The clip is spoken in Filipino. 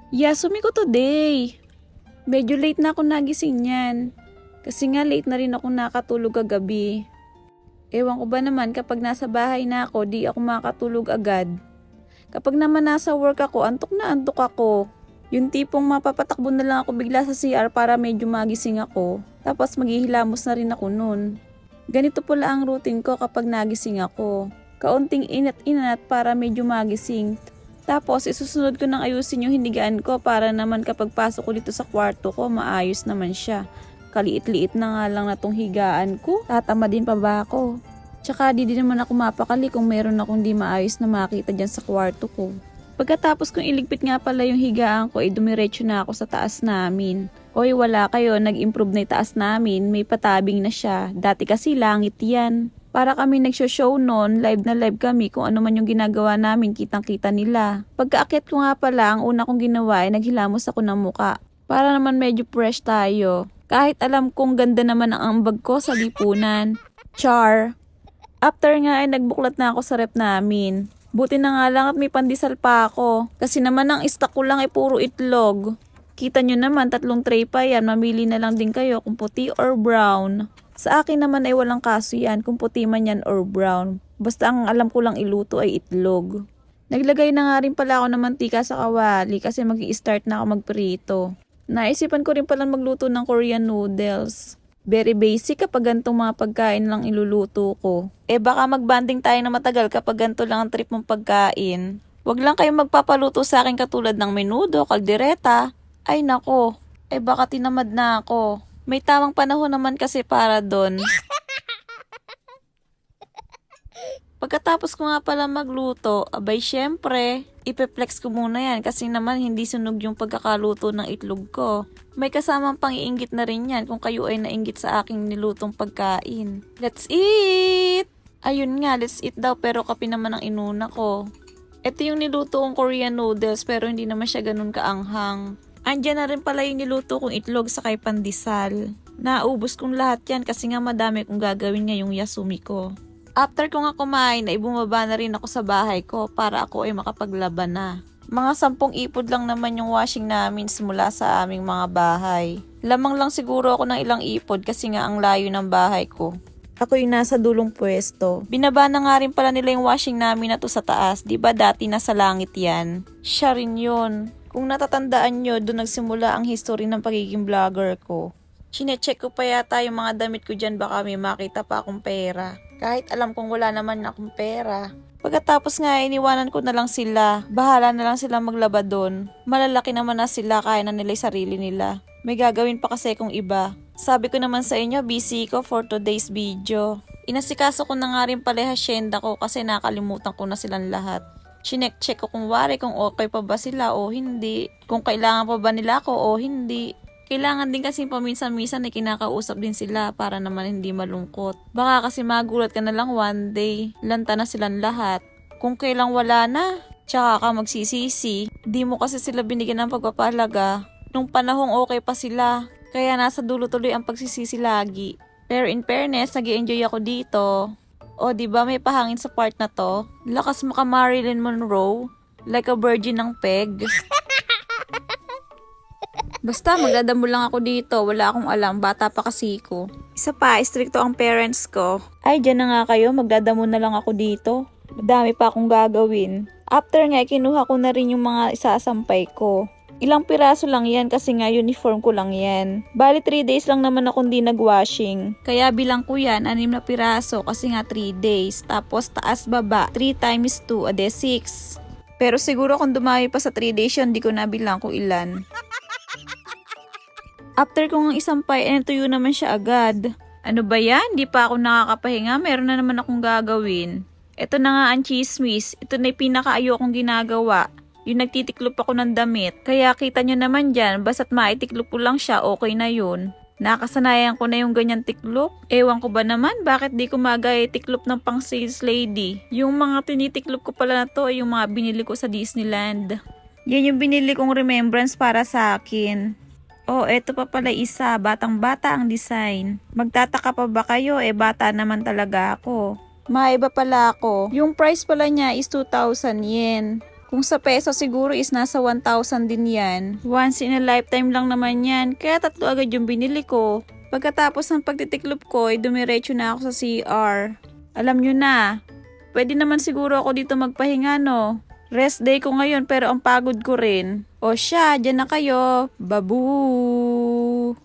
Yasumi ko today. Medyo late na ako nagising niyan. Kasi nga late na rin ako nakatulog kagabi. Ewan ko ba naman kapag nasa bahay na ako, di ako makatulog agad. Kapag naman nasa work ako, antok na antok ako. Yung tipong mapapatakbo na lang ako bigla sa CR para medyo magising ako. Tapos maghihilamos na rin ako nun. Ganito pala ang routine ko kapag nagising ako. Kaunting inat-inat para medyo magising. Tapos isusunod ko nang ayusin yung hinigaan ko para naman kapag pasok ko dito sa kwarto ko, maayos naman siya. Kaliit-liit na nga lang na tong higaan ko. Tatama din pa ba ako? Tsaka di din naman ako mapakali kung meron akong di maayos na makita dyan sa kwarto ko. Pagkatapos kong iligpit nga pala yung higaan ko, ay dumiretso na ako sa taas namin. Oy, wala kayo, nag-improve na yung taas namin, may patabing na siya. Dati kasi langit yan. Para kami nagsho-show noon, live na live kami kung ano man yung ginagawa namin, kitang-kita nila. Pagkaakyat ko nga pala, ang una kong ginawa ay naghilamos ako ng muka. Para naman medyo fresh tayo. Kahit alam kong ganda naman ang ambag ko sa lipunan. Char! After nga ay nagbuklat na ako sa rep namin. Buti na nga lang at may pandesal pa ako. Kasi naman ang stock ko lang ay puro itlog. Kita nyo naman, 3 tray pa yan. Mamili na lang din kayo kung puti or brown. Sa akin naman ay walang kaso yan kung puti man yan or brown. Basta ang alam ko lang iluto ay itlog. Naglagay na nga rin pala ako ng mantika sa kawali kasi mag-i-start na ako magprito. Naisipan ko rin pala magluto ng Korean noodles. Very basic kapag gantong mga pagkain lang iluluto ko. Baka magbanding tayo na matagal kapag ganito lang ang trip mong pagkain. Wag lang kayong magpapaluto sa akin katulad ng menudo, kaldereta. Ay nako, baka tinamad na ako. May tamang panahon naman kasi para doon. Pagkatapos ko nga pala magluto, abay syempre, ipeplex ko muna yan kasi naman hindi sunog yung pagkakaluto ng itlog ko. May kasamang pang-iinggit na rin yan kung kayo ay nainggit sa aking nilutong pagkain. Let's eat! Ayun nga, let's eat daw pero kape naman ang inuna ko. Ito yung niluto kong Korean noodles pero hindi naman siya ganun kaanghang. Andyan na rin pala yung niluto kong itlog sa kay pandesal. Naubos kong lahat yan kasi nga madami kong gagawin ngayong yasumi ko. After ko nga kumain ay bumaba na rin ako sa bahay ko para ako ay makapaglaban na. Mga 10 ipod lang naman yung washing namin simula sa aming mga bahay. Lamang lang siguro ako ng ilang ipod kasi nga ang layo ng bahay ko. Ako yung nasa dulong pwesto. Binaba na nga rin pala nila yung washing namin na to sa taas. Diba dati nasa langit yan? Siya rin yun. Kung natatandaan nyo, doon nagsimula ang history ng pagiging vlogger ko. Chinecheck ko pa yata yung mga damit ko dyan baka may makita pa akong pera. Kahit alam kong wala naman akong pera. Pagkatapos nga iniwanan ko na lang sila. Bahala na lang sila maglaba doon. Malalaki naman na sila, kaya na nila yung sarili nila. May gagawin pa kasi kung iba. Sabi ko naman sa inyo, busy ko for today's video. Inasikaso ko na nga rin pala yung hacienda ko kasi nakalimutan ko na silang lahat. Chinek-check ko kung okay pa ba sila o hindi. Kung kailangan pa ba nila ako o hindi. Kailangan din kasi paminsan-minsan na kinakausap din sila para naman hindi malungkot. Baka kasi magulat ka na lang one day, lanta na silang lahat. Kung kailang wala na, tsaka ka magsisisi. Di mo kasi sila binigyan ng pagpapahalaga. Nung panahong okay pa sila, kaya nasa dulo tuloy ang pagsisisi lagi. Pero in fairness, nag-i-enjoy ako dito. O diba may pahangin sa part na to? Lakas maka Marilyn Monroe, like a virgin ng peg. Basta magdadamo lang ako dito, wala akong alam, bata pa kasi ko. Isa pa, stricto ang parents ko. Ay, dyan na nga kayo, magdadamo na lang ako dito. Madami pa akong gagawin. After nga, kinuha ko na rin yung mga isasampay ko. Ilang piraso lang yan kasi nga uniform ko lang yan. Bali 3 days lang naman akong di nag-washing. Kaya bilang ko yan, 6 na piraso kasi nga 3 days. Tapos taas baba, 3 times 2, ade 6. Pero siguro kung dumami pa sa 3 days yun, di ko nabilang kung ilan. After kong isampay, natuyo naman siya agad. Ano ba yan? Di pa ako nakakapahinga. Meron na naman akong gagawin. Ito na nga ang chismis. Ito na yung pinaka-ayokong ginagawa. Yung nagtitiklop ako ng damit. Kaya kita nyo naman dyan, basta't maitiklop ko lang siya, okay na yun. Nakasanayan ko na yung ganyan tiklop. Ewan ko ba naman, bakit di ko magaya tiklop ng pang sales lady? Yung mga tinitiklop ko pala na to ay yung mga binili ko sa Disneyland. Yan yung binili kong remembrance para sa akin. Oh, eto pa pala isa, batang-bata ang design. Magtataka pa ba kayo? Bata naman talaga ako. Maiba pala ako. Yung price pala niya is 2,000 yen. Kung sa peso siguro is nasa 1,000 din yan. Once in a lifetime lang naman yan, kaya 3 agad yung binili ko. Pagkatapos ng pagtitiklop ko, ay dumiretso na ako sa CR. Alam nyo na, pwede naman siguro ako dito magpahinga no. Rest day ko ngayon pero ang pagod ko rin. O siya, dyan na kayo. Babu!